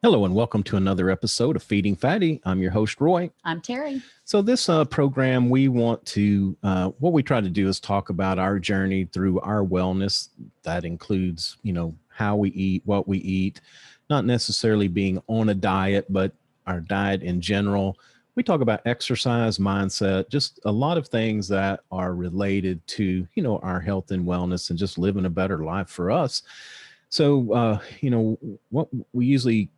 Hello and welcome to another episode of Feeding Fatty. I'm your host, Roy. I'm Terry. So, this program, we want to, what we try to do is talk about our journey through our wellness. That includes, how we eat, what we eat, not necessarily being on a diet, but our diet in general. We talk about exercise, mindset, just a lot of things that are related to, our health and wellness and just living a better life for us. So, what we usually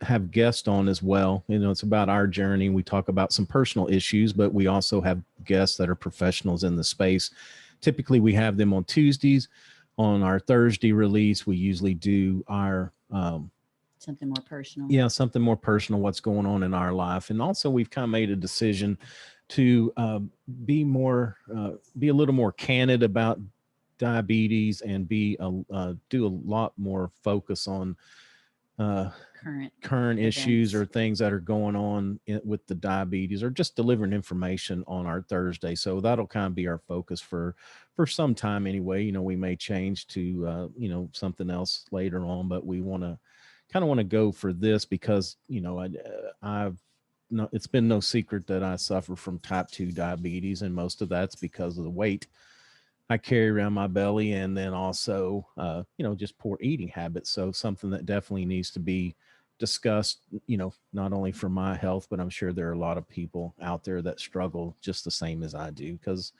have guests on as well. It's about our journey. We talk about some personal issues, but we also have guests that are professionals in the space. Typically, we have them on Tuesdays. On our Thursday release, we usually do our something more personal. Yeah, something more personal, what's going on in our life. And also, we've kind of made a decision to be a little more candid about diabetes and do a lot more focus on current issues or things that are going on with the diabetes, or just delivering information on our Thursday. So that'll kind of be our focus for some time anyway. We may change to something else later on, but we want to go for this because I've no, it's been no secret that I suffer from type 2 diabetes, and most of that's because of the weight I carry around my belly, and then also, just poor eating habits. So something that definitely needs to be discussed, not only for my health, but I'm sure there are a lot of people out there that struggle just the same as I do, because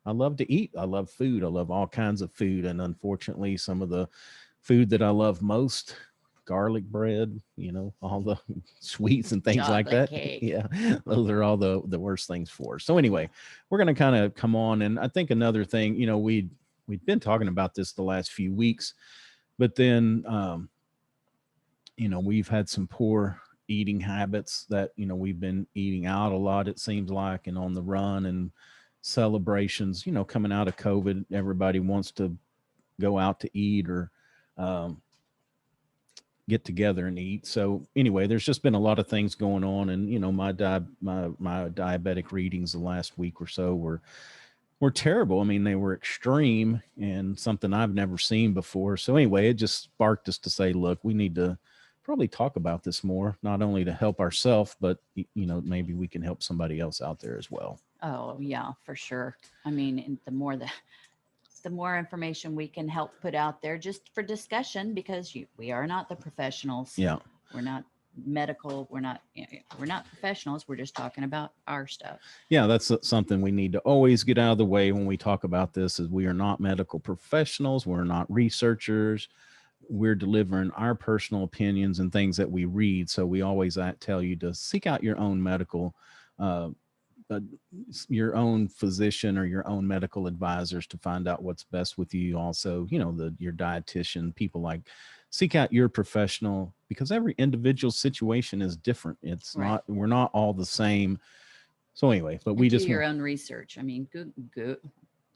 I love to eat. I love food. I love all kinds of food. And unfortunately, some of the food that I love most, garlic bread, all the sweets and things like that. Cake. Yeah, those are all the worst things for us. So anyway, we're going to kind of come on. And I think another thing, we've been talking about this the last few weeks, but then, we've had some poor eating habits that, we've been eating out a lot, it seems like, and on the run and celebrations, coming out of COVID, everybody wants to go out to eat or, get together and eat. So anyway, there's just been a lot of things going on, and my diabetic readings the last week or so were terrible. I mean, they were extreme and something I've never seen before. So anyway, it just sparked us to say, look, we need to probably talk about this more, not only to help ourselves, but maybe we can help somebody else out there as well. Oh yeah, for sure. I mean, the more information we can help put out there just for discussion, because we are not the professionals. Yeah. We're not medical. We're not professionals. We're just talking about our stuff. Yeah, that's something we need to always get out of the way when we talk about this, is we are not medical professionals. We're not researchers. We're delivering our personal opinions and things that we read. So we always tell you to seek out your own uh, uh, your own physician or your own medical advisors to find out what's best with you. Also, your dietitian, people like, seek out your professional, because every individual situation is different. It's Right. not, we're not all the same. So anyway, but And we do just your own research. I mean,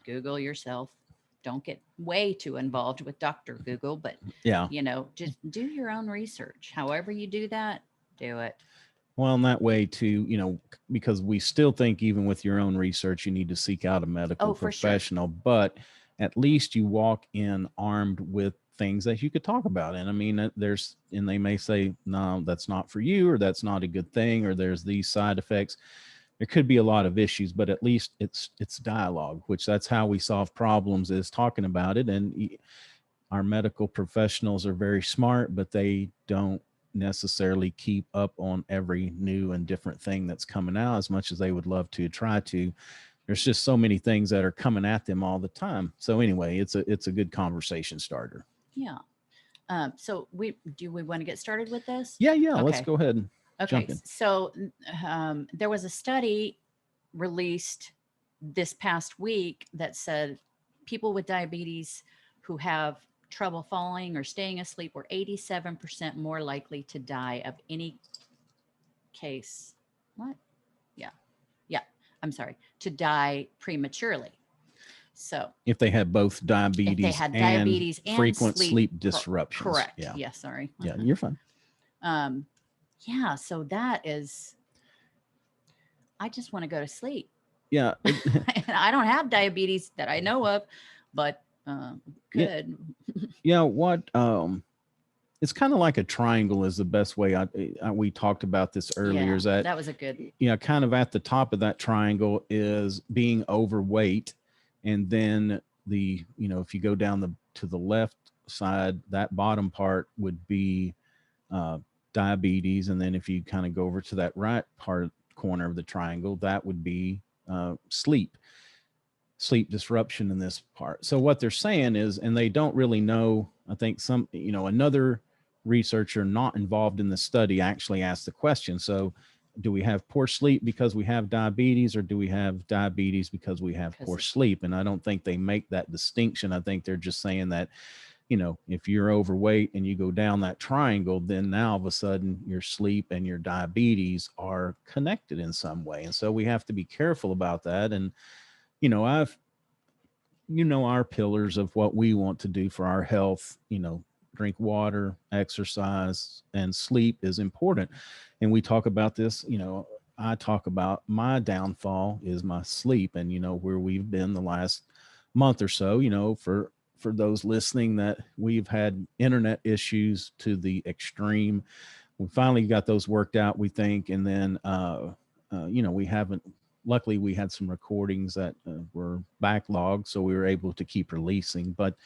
Google yourself. Don't get way too involved with Dr. Google, but yeah. Just do your own research. However you do that, do it. Well, in that way too, because we still think even with your own research, you need to seek out a medical professional, sure. But at least you walk in armed with things that you could talk about. And I mean, and they may say, no, that's not for you, or that's not a good thing, or there's these side effects. There could be a lot of issues, but at least it's dialogue, which that's how we solve problems, is talking about it. And our medical professionals are very smart, but they don't necessarily keep up on every new and different thing that's coming out as much as they would love to try to. There's just so many things that are coming at them all the time. So anyway, it's a good conversation starter. Yeah. So we want to get started with this? Yeah. Okay. Let's go ahead and jump in. So there was a study released this past week that said people with diabetes who have trouble falling or staying asleep were 87% more likely to die of any case. What? Yeah. I'm sorry, to die prematurely. So if they had both diabetes, and frequent sleep disruptions. Correct. Yeah. Sorry. Yeah, you're fine. Yeah. So that is, I just want to go to sleep. Yeah. I don't have diabetes that I know of, but good. Yeah. What it's kind of like a triangle is the best way. We talked about this earlier. Yeah, Is that, that was a good. kind of at the top of that triangle is being overweight, and then if you go down to the left side, that bottom part would be uh, diabetes, and then if you kind of go over to that right part corner of the triangle, that would be sleep disruption in this part. So what they're saying is, and they don't really know, I think another researcher not involved in the study actually asked the question. So do we have poor sleep because we have diabetes, or do we have diabetes because we have poor Because sleep? And I don't think they make that distinction. I think they're just saying that, if you're overweight and you go down that triangle, then now all of a sudden your sleep and your diabetes are connected in some way. And so we have to be careful about that. And, I've our pillars of what we want to do for our health, drink water, exercise, and sleep is important. And we talk about this, I talk about my downfall is my sleep, and where we've been the last month or so, for those listening, that we've had internet issues to the extreme. We finally got those worked out, we think, and then we haven't, luckily we had some recordings that were backlogged, so we were able to keep releasing. But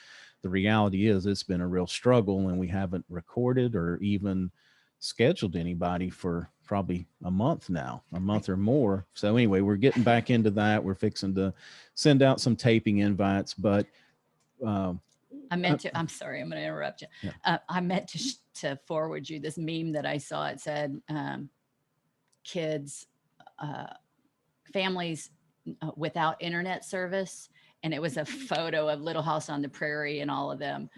the reality is it's been a real struggle, and we haven't recorded or even scheduled anybody for probably a month now, a month or more. So anyway, we're getting back into that. We're fixing to send out some taping invites, but um, I meant to. I'm sorry. I'm going to interrupt you. yeah. I meant to forward you this meme that I saw. It said, "Kids, uh, families without internet service," and it was a photo of Little House on the Prairie and all of them.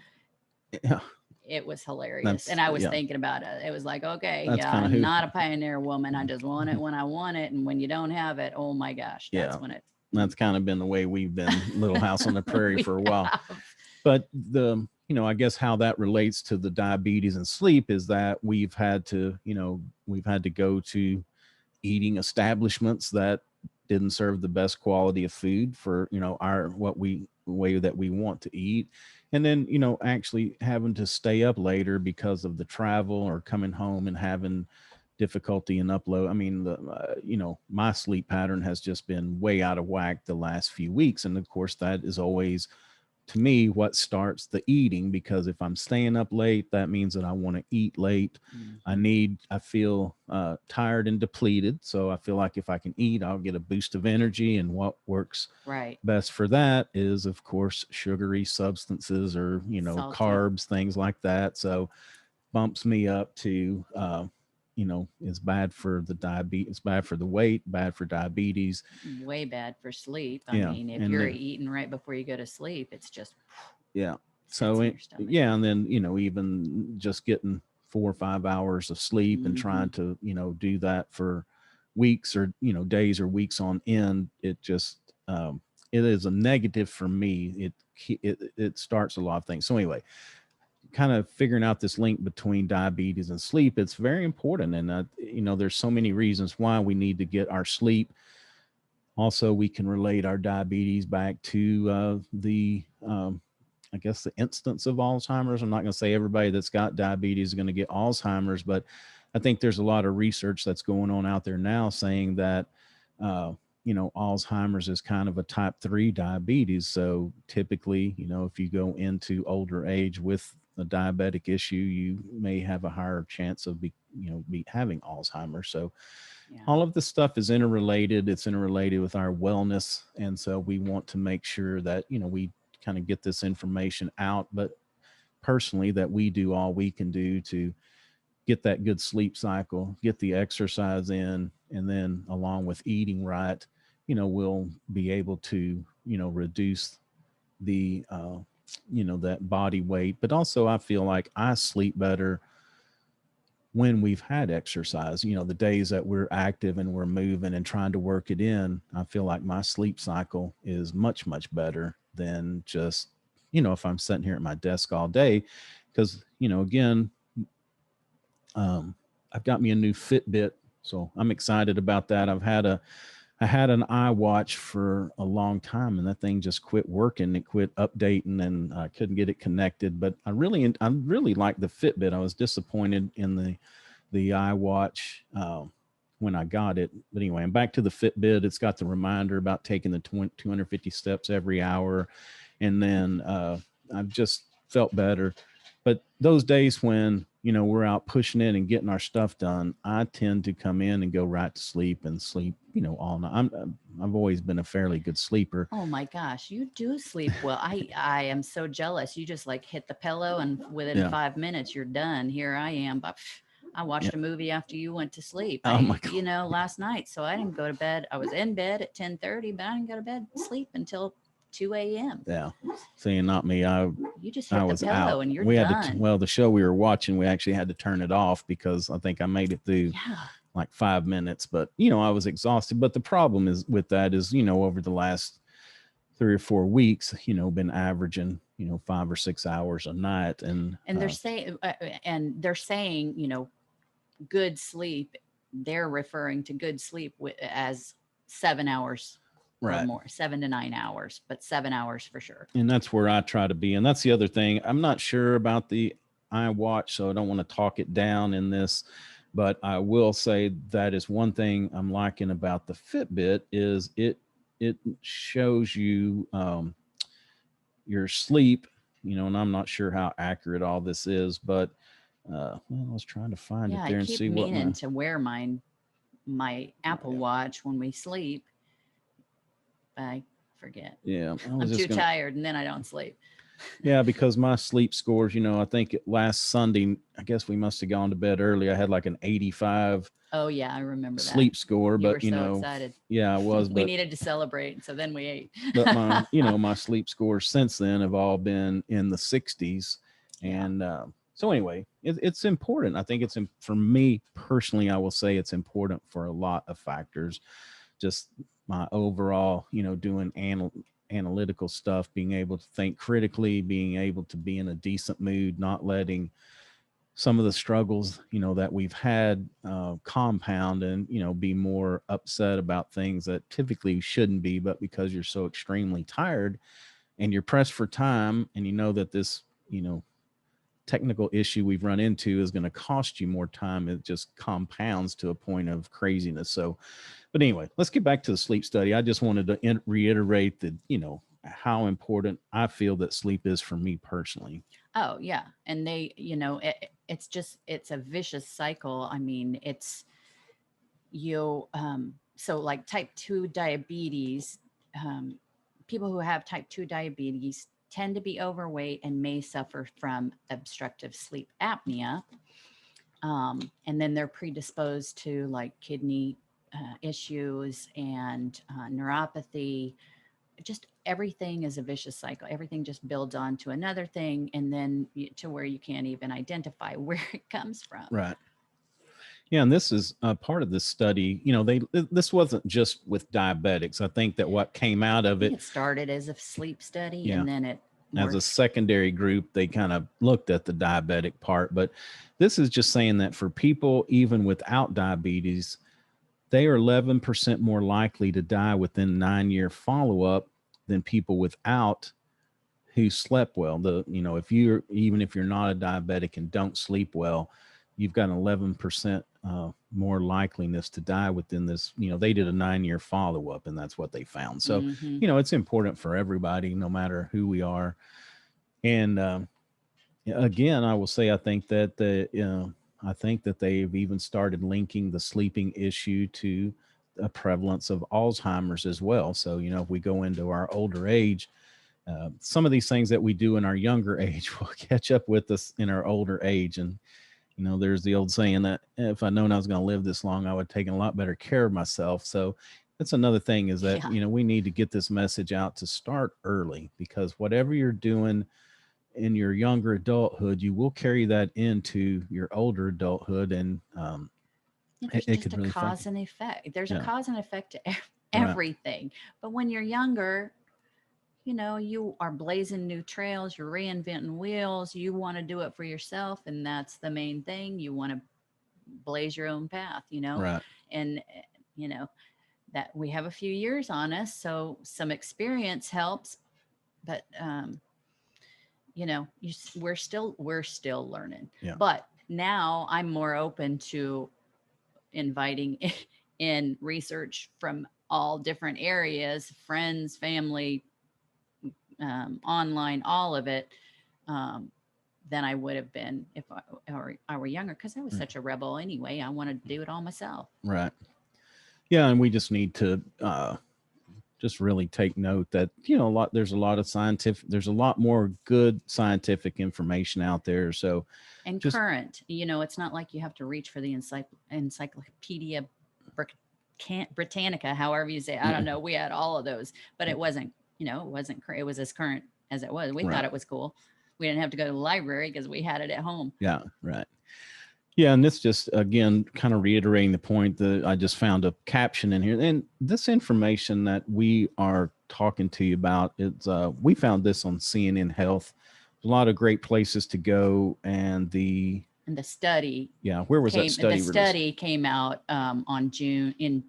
Yeah, It was hilarious, that's and I was yeah, thinking about it. It was like, okay, that's yeah, kind of I'm who. not a pioneer woman. I just want it when I want it, and when you don't have it, oh my gosh, Yeah, that's when it. that's kind of been the way we've been Little House on the Prairie We for a while. have. But I guess how that relates to the diabetes and sleep is that we've had to go to eating establishments that didn't serve the best quality of food for our what we way that we want to eat. And then actually having to stay up later because of the travel, or coming home and having difficulty in upload. I mean, my sleep pattern has just been way out of whack the last few weeks, and of course that is always, to me, what starts the eating, because if I'm staying up late, that means that I want to eat late. Mhm. I feel tired and depleted. So I feel like if I can eat, I'll get a boost of energy. And what works Right. best for that is, of course, sugary substances, or, Salty. carbs, things like that. So bumps me up to, it's bad for the diabetes, it's bad for the weight, bad for diabetes. Way bad for sleep. I Yeah. mean, if And you're then, eating right before you go to sleep, it's just yeah. sits So in your stomach. yeah, and then even just getting 4 or 5 hours of sleep and Hmm. trying to do that for weeks, or days or weeks on end, it just it is a negative for me. It starts a lot of things. So anyway, kind of figuring out this link between diabetes and sleep, it's very important. And there's so many reasons why we need to get our sleep. Also, we can relate our diabetes back to the I guess the instance of Alzheimer's. I'm not going to say everybody that's got diabetes is going to get Alzheimer's, but I think there's a lot of research that's going on out there now saying that, uh, Alzheimer's is kind of a type 3 diabetes. So typically, if you go into older age with a diabetic issue, you may have a higher chance of be having Alzheimer's. So Yeah. all of this stuff is interrelated. It's interrelated with our wellness. And so we want to make sure that, we kind of get this information out, but personally, that we do all we can do to get that good sleep cycle, get the exercise in, and then along with eating right, we'll be able to, reduce the, that body weight. But also, I feel like I sleep better when we've had exercise. The days that we're active and we're moving and trying to work it in, I feel like my sleep cycle is much, much better than just, if I'm sitting here at my desk all day. Because, again, I've got me a new Fitbit. So I'm excited about that. I've had I had an iWatch for a long time, and that thing just quit working. It quit updating, and I couldn't get it connected. But I really like the Fitbit. I was disappointed in the iWatch when I got it. But anyway, I'm back to the Fitbit. It's got the reminder about taking the 250 steps every hour, and then I've just felt better. But those days when we're out pushing it and getting our stuff done, I tend to come in and go right to sleep and sleep all night. I've always been a fairly good sleeper. Oh my gosh, you do sleep well. I am so jealous. You just like hit the pillow and within Yeah. 5 minutes you're done. Here I am, but I Yeah. watched a movie after you went to sleep. Oh my God. Last night, so I didn't go to bed. I was in bed at 10:30, but I didn't go to bed sleep until 2 a.m. Yeah. Seeing not me, I You just I hit the was out. pillow and you're We had done. well, the show we were watching, we actually had to turn it off because I think I made it through Yeah. like 5 minutes. But I was exhausted. But the problem is with that is over the last 3 or 4 weeks, been averaging 5 or 6 hours a night, and And they're saying, good sleep. They're referring to good sleep as 7 hours or right. more, 7 to 9 hours, but 7 hours for sure. And that's where I try to be. And that's the other thing. I'm not sure about the iWatch, so I don't want to talk it down in this, but I will say that is one thing I'm liking about the Fitbit is it shows you your sleep, and I'm not sure how accurate all this is, but well, I was trying to find Yeah, it I there and keep see what meaning my to wear my Apple Watch when we sleep. I forget. yeah, I was I'm just too gonna tired and then I don't sleep. yeah, because my sleep scores, I think last Sunday, I guess we must have gone to bed early. I had like an 85 Oh yeah, I remember that. sleep score, You were but so excited. yeah, I was, We but needed to celebrate, so then we ate. my my sleep scores since then have all been in the 60s, Yeah. and so anyway, it's important. I think for me personally, I will say it's important for a lot of factors. Just my overall, doing analytical stuff, being able to think critically, being able to be in a decent mood, not letting some of the struggles that we've had compound and be more upset about things that typically shouldn't be, but because you're so extremely tired and you're pressed for time, and that this technical issue we've run into is going to cost you more time, it just compounds to a point of craziness. So but anyway, let's get back to the sleep study. I just wanted to reiterate that how important I feel that sleep is for me personally. Oh yeah, and it's a vicious cycle. I mean, it's you so like type 2 diabetes, um, people who have type 2 diabetes tend to be overweight and may suffer from obstructive sleep apnea, and then they're predisposed to like kidney issues and neuropathy. Just everything is a vicious cycle. Everything just builds on to another thing, and then to where you can't even identify where it comes from. Right. Yeah, and this is part of this study. This wasn't just with diabetics. I think that what came out I of think it, it started as a sleep study yeah, and then it as a morphed. secondary group, they kind of looked at the diabetic part. But this is just saying that for people even without diabetes, they are 11% more likely to die within 9-year follow up than people without who slept well. If you're even if you're not a diabetic and don't sleep well, you've got an 11% more likeliness to die within this. They did a 9-year follow up, and that's what they found. So, Mm-hmm. it's important for everybody, no matter who we are. And again, I will say, I think that they've even started linking the sleeping issue to a prevalence of Alzheimer's as well. So, if we go into our older age, some of these things that we do in our younger age will catch up with us in our older age. And, there's the old saying that if I'd known I was going to live this long, I would have taken a lot better care of myself. So that's another thing is that, Yeah. we need to get this message out to start early, because whatever you're doing in your younger adulthood, you will carry that into your older adulthood. And Yeah, it, there's it just could a really affect you. cause and effect. There's a Yeah. cause and effect to Right. everything. But when you're younger, you are blazing new trails, you're reinventing wheels, you want to do it for yourself. And that's the main thing. You want to blaze your own path, Right. and, you know, that we have a few years on us, so some experience helps. But we're still learning. Yeah. But now I'm more open to inviting in research from all different areas, friends, family, online, all of it, um, than I would have been if I were younger, because I was Right. such a rebel anyway. I wanted to do it all myself. Right. Yeah, and we just need to just really take note that there's a lot of there's a lot more good scientific information out there. So And just current, it's not like you have to reach for the Encyclopedia Britannica, however you say it. I don't know. We had all of those, but it wasn't, it was as current as it was. We thought right. it was cool. We didn't have to go to the library because we had it at home. Yeah, right. Yeah, and this just again kind of reiterating the point that I just found a caption in here. And this information that we are talking to you about, it's we found this on CNN Health. A lot of great places to go, and And the study where was that came. The study released? study came out on June in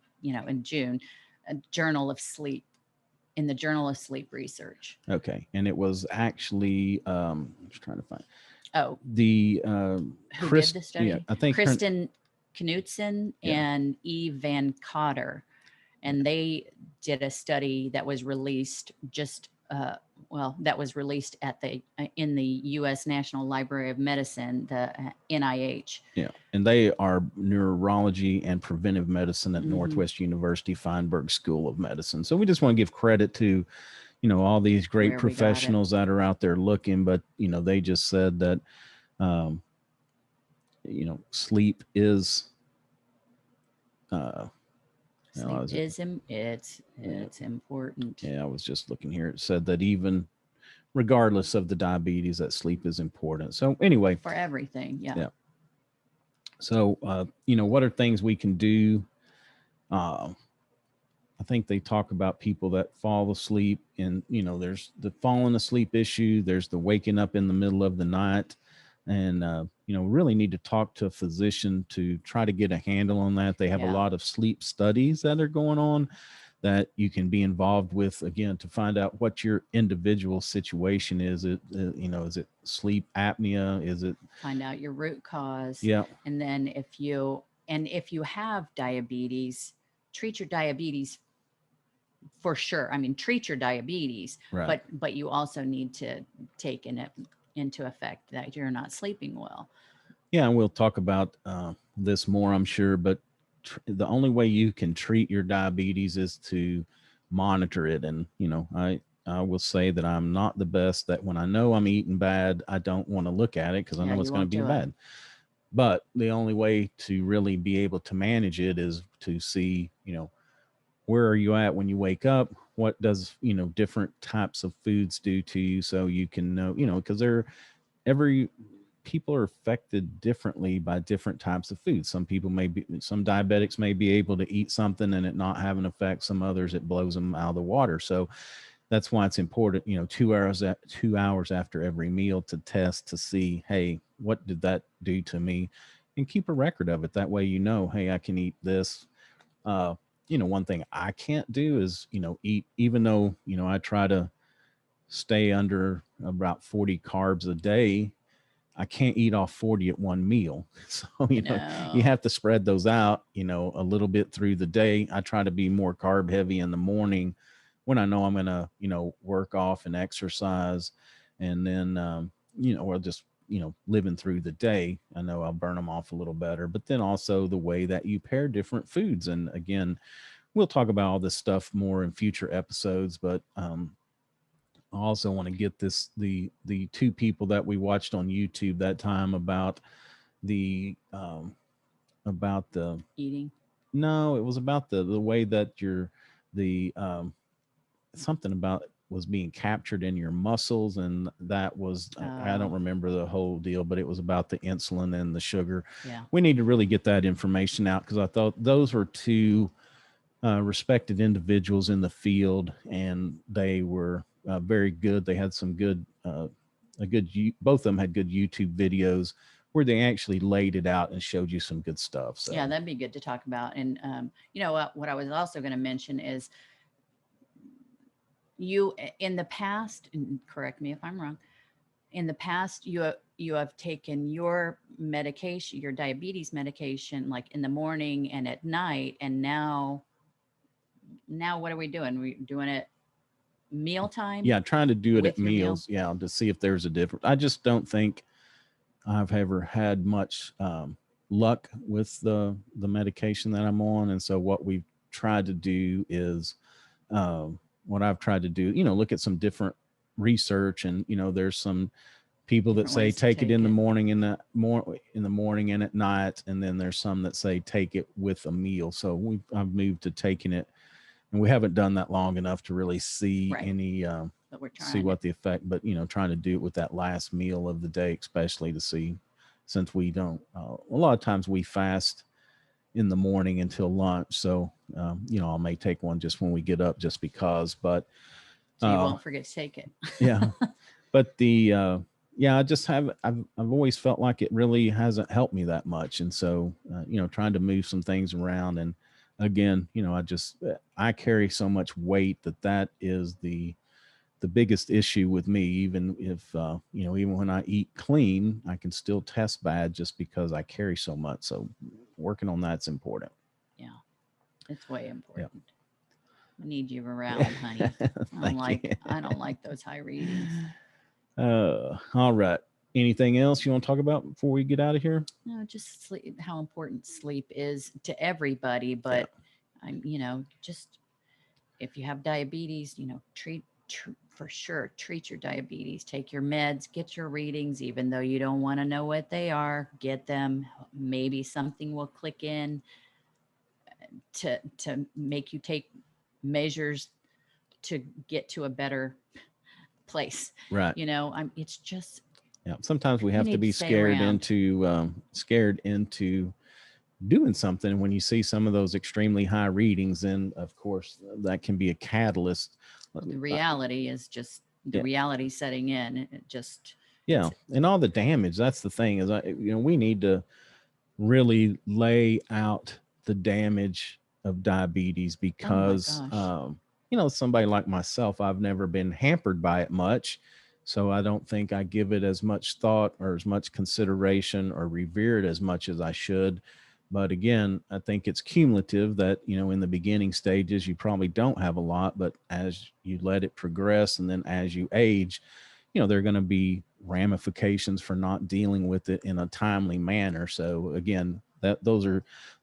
June, a Journal of Sleep in the Journal of Sleep Research. Okay, and it was actually I'm just trying to find Oh, the who did the Yeah, study? I think her. Kristen Knutson Yeah. and Eve Van Cotter, and they did a study that was released that was released at the in the U.S. National Library of Medicine, the NIH. Yeah, and they are neurology and preventive medicine at Hmm. Northwest University Feinberg School of Medicine. So we just want to give credit to, all these great Where we got it. professionals that are out there looking, but they just said that, um, sleep is, uh, Sleep is it? is it's important Yeah, I was just looking here. It said that even regardless of the diabetes, that sleep is important. So anyway, for everything. Yeah. yeah. So, what are things we can do? Uh, I think they talk about people that fall asleep, and there's the falling asleep issue. There's the waking up in the middle of the night, and really need to talk to a physician to try to get a handle on that. They have a Yeah. lot of sleep studies that are going on that you can be involved with, again, to find out what your individual situation is. Is it sleep apnea? Is it? Find out your root cause, Yeah, and then if you have diabetes, treat your diabetes for sure. I mean, treat your diabetes, right. but you also need to take into effect that you're not sleeping well. Yeah, and we'll talk about this more, I'm sure. But the only way you can treat your diabetes is to monitor it. And I will say that I'm not the best. That when I know I'm eating bad, I don't want to look at it because I Yeah, know it's you going to won't be do it. bad. But the only way to really be able to manage it is to see, where are you at when you wake up? What does different types of foods do to you, so you can know, because every people are affected differently by different types of food. Some diabetics may be able to eat something and it not have an effect. Some others, it blows them out of the water. So that's why it's important, 2 hours after every meal to test to see, hey, what did that do to me? And keep a record of it. That way, hey, I can eat this. Uh, one thing I can't do is, eat, even though, I try to stay under about 40 carbs a day. I can't eat all 40 at one meal. So, you No. have to spread those out, a little bit through the day. I try to be more carb heavy in the morning when I know I'm going to, work off and exercise. And then, or just, living through the day, I know I'll burn them off a little better. But then also the way that you pair different foods. And again, we'll talk about all this stuff more in future episodes. But I also want to get the two people that we watched on YouTube that time the about the Eating. no, it was about the way that the something about was being captured in your muscles, and that was I don't Oh, remember the whole deal, but it was about the insulin and the sugar. yeah. We need to really get that information out, because I thought those were two respected individuals in the field, and they were very good. They had some good, both of them had good YouTube videos where they actually laid it out and showed you some good stuff. Yeah, So that'd be good to talk about. And you know what I was also going to mention is you in the past, and correct me if I'm wrong, in the past you have taken your medication, your diabetes medication, like in the morning and at night, and now what are we doing? We doing it mealtime yeah, trying to do it at with your meal? meals, yeah, to see if there's a difference. I just don't think I've ever had much luck with the medication that I'm on, and so what we've tried to do is what I've tried to do, look at some different research, and there's some people that Different say ways to take it take in the it. morning in the morning and at night, and then there's some that say take it with a meal. So I've moved to taking it, and we haven't done that long enough to really see Right. any But we're see trying it. what the effect, but trying to do it with that last meal of the day, especially to see, since we don't a lot of times we fast in the morning until lunch. So I may take one just when we get up, just because. But So you uh won't forget to take it. yeah, but the yeah, I just I've always felt like it really hasn't helped me that much, and so trying to move some things around. And again, I carry so much weight that is the biggest issue with me. Even if even when I eat clean, I can still test bad just because I carry so much. So working on that's important. Yeah, it's way Yeah. important. I need you around, honey. Thank you. I don't like those high readings. All right. Anything else you want to talk about before we get out of here? No, just sleep, how important sleep is to everybody. Yeah. But I'm, just if you have diabetes, for sure, treat your diabetes, take your meds, get your readings, even though you don't want to know what they are, get them. Maybe something will click in to make you take measures to get to a better place. Right. It's just, Yeah. Sometimes we you have to need to be stay around. scared into doing something. When you see some of those extremely high readings, then of course that can be a catalyst. The Uh, reality is just the yeah. reality setting in. It just, Yeah. it's, And all the damage. That's the thing is, we need to really lay out the damage of diabetes, oh my because gosh. somebody like myself, I've never been hampered by it much, so I don't think I give it as much thought or as much consideration or revere it as much as I should. But again, I think it's cumulative that in the beginning stages you probably don't have a lot, but as you let it progress and then as you age, there are going to be ramifications for not dealing with it in a timely manner. So again, those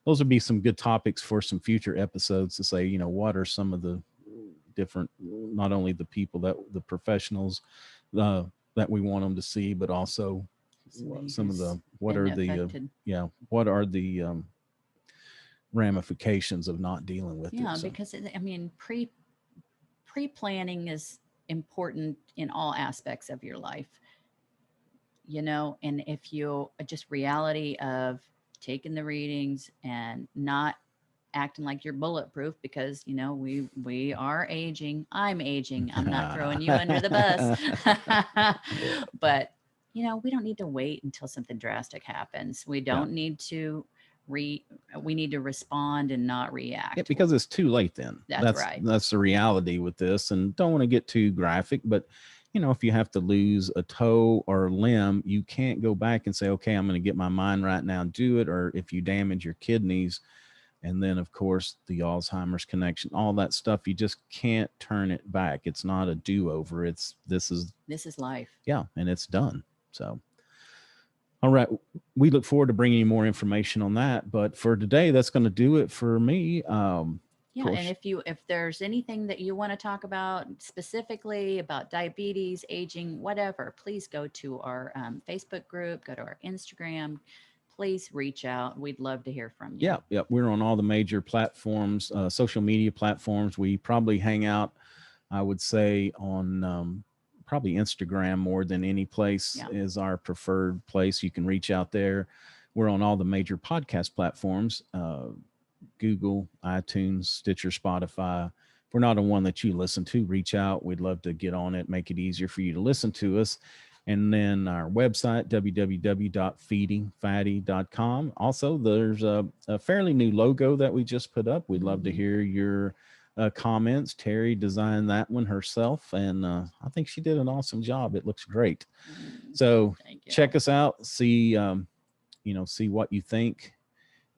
would be some good topics for some future episodes, to say, what are some of the different, not only the people, that the professionals that we want them to see, but also Somebody some of who's the what been are the affected. yeah, what are the ramifications of not dealing with it. Yeah, So because pre planning is important in all aspects of your life, and if you just reality of taking the readings and not acting like you're bulletproof, because we are aging. I'm aging. I'm not throwing you under the bus. yeah, But we don't need to wait until something drastic happens. We yeah. don't need to re we need to respond and not Yeah, react. because it's too late then. That's That's right. that's the reality with this. And don't want to get too graphic, but if you have to lose a toe or a limb, you can't go back and say, okay, I'm going to get my mind right now and do it. Or if you damage your kidneys, and then of course the Alzheimer's connection, all that stuff, you just can't turn it back. It's not a do-over. This is life. Yeah, and it's done. So all right. We look forward to bringing you more information on that. But for today, that's going to do it for me. Of Yeah, and course, if there's anything that you want to talk about specifically about diabetes, aging, whatever, please go to our Facebook group, go to our Instagram. Please reach out. We'd love to hear from you. yeah, yeah. We're on all the major platforms, social media platforms. We probably hang out, I would say, on probably Instagram more than any place Yeah. is our preferred place. You can reach out there. We're on all the major podcast platforms. Google, iTunes, Stitcher, Spotify. If we're not on one that you listen to, reach out. We'd love to get on it, make it easier for you to listen to us. And then our website, www.feedingfatty.com. Also, there's a fairly new logo that we just put up. We'd love to hear your comments. Terry designed that one herself, and I think she did an awesome job. It looks great. So Thank you. check us out. See, see what you think.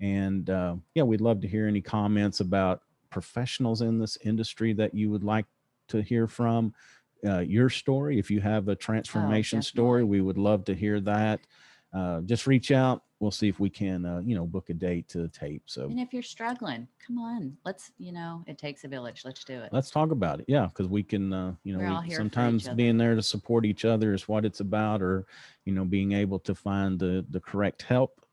And yeah, we'd love to hear any comments about professionals in this industry that you would like to hear from. Your story, if you have a transformation story, definitely. we would love to hear that. Just reach out. We'll see if we can, book a date to tape. So, And if you're struggling, come on. Let's, it takes a village. Let's do it. let's talk about it. Yeah, because we can, We're all we here for each sometimes other. being there to support each other is what it's about, or being able to find the correct help.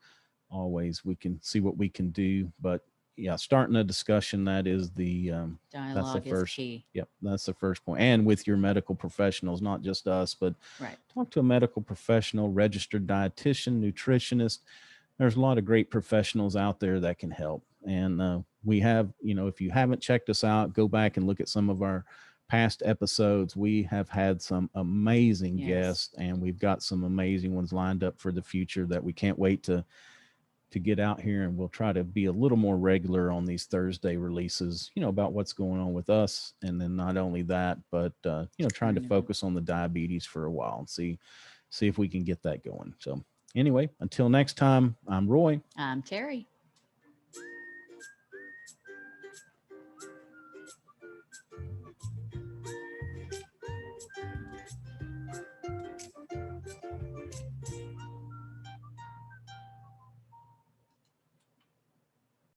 Always we can see what we can do, but yeah, starting a discussion, that is the that's the Dialogue is first. key. Yep, that's the first point. And with your medical professionals, not just us, but Right. talk to a medical professional, registered dietitian, nutritionist. There's a lot of great professionals out there that can help. And we have, if you haven't checked us out, go back and look at some of our past episodes. We have had some amazing Yes. guests, and we've got some amazing ones lined up for the future that we can't wait to get out here, and we'll try to be a little more regular on these Thursday releases, about what's going on with us. And then not only that, but, trying to focus on the diabetes for a while and see if we can get that going. So anyway, until next time, I'm Roy. I'm Terry.